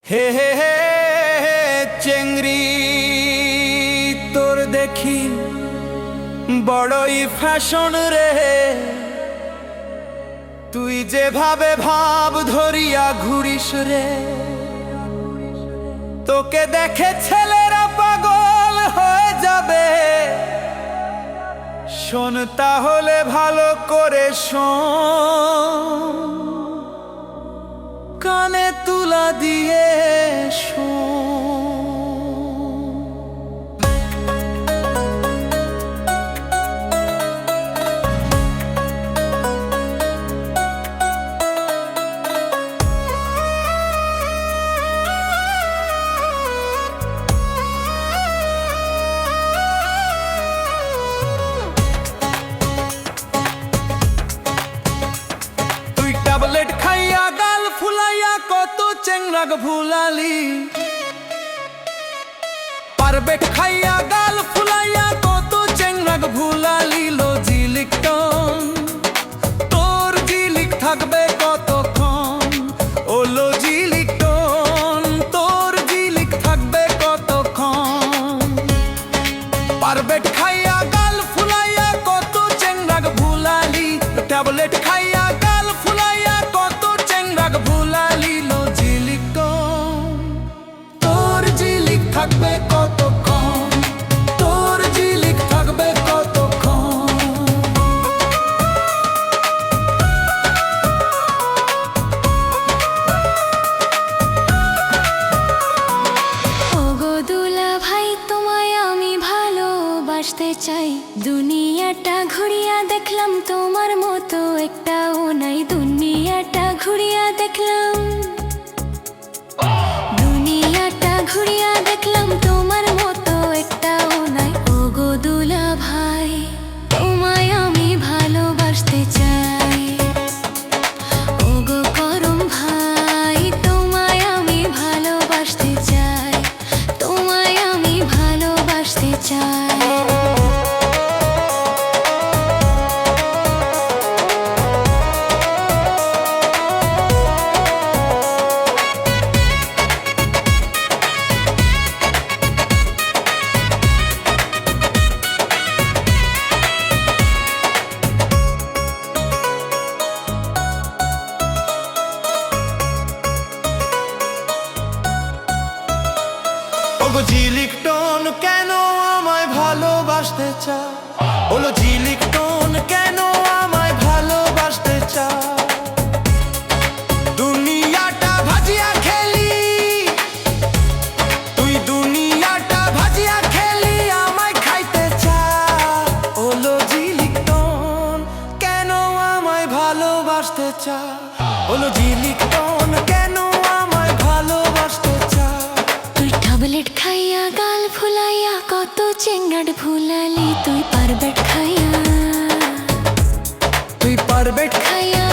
হে হে হে চেংড়ি তোর দেখি বড়ই ফ্যাশন রে, তুই যেভাবে ভাব ধরিয়া ঘুরিস রে, তোকে দেখে ছেলেরা পাগল হয়ে যাবে। শোন তাহলে ভালো করে শোন, কানে তুলা দিয়ে শোন। তুই ট্যাবলেট খাইয়া গাল ফুলাইয়া কত চেংরাগ ভুলালি, পারবেট খাইয়া গাল ফুলাইয়া কত চেংরাগ ভুলালি। লো জিলিকটন তোর জিলিক থাকবে কতক্ষণ, ও লো জিলিকটন তোর জিলিক থাকবে কতক্ষণ। পারবেট খাইয়া গাল ফুলাইয়া কত চেংরাগ ভুলালি, ট্যাবলেট খাইয়া গাল ফুলাইয়া কত চেংরাগ ভুলালি। লো জিলিকটন তোর জিলিক থাকবে কতক্ষণ, তোর জিলিক থাকবে কতক্ষণ। ওগো দুলা ভাই তোমায় আমি ভালোবাসতে চাই, দুনিয়াটা ঘুরিয়া দেখলাম তোমার মতো একটাও নাই। দুনিয়াটা ঘুরিয়া দেখলাম, দুনিয়াটা ঘুরিয়া দেখলাম তোমার মতো একটাও নাই। ওগো দুলা ভাই তোমায় আমি ভালোবাসতে চাই, ওগো করম ভাই তোমায় আমি ভালোবাসতে চাই, তোমায় আমি ভালোবাসতে চাই। ওগো জিলিকটন কেন আমায় ভালোবাসতে চা, ওলো জিলিকটন কেন আমায় ভালোবাসতে চা। দুনিয়াটা ভাজিয়া খেলি, তুই দুনিয়াটা ভাজিয়া খেলি আমায় খাইতে চা। ওলো জিলিকটন কেন আমায় ভালোবাসতে চা, ওলো জিলিকটন কেন আমায় ভালোবাসতে চা। তুই ট্যাবলেট খাইয়া গাল ফুলাইয়া কত চেংড়াট ভুলালি, তুই পারবেট খাইয়া, তুই পারবেট খাইয়া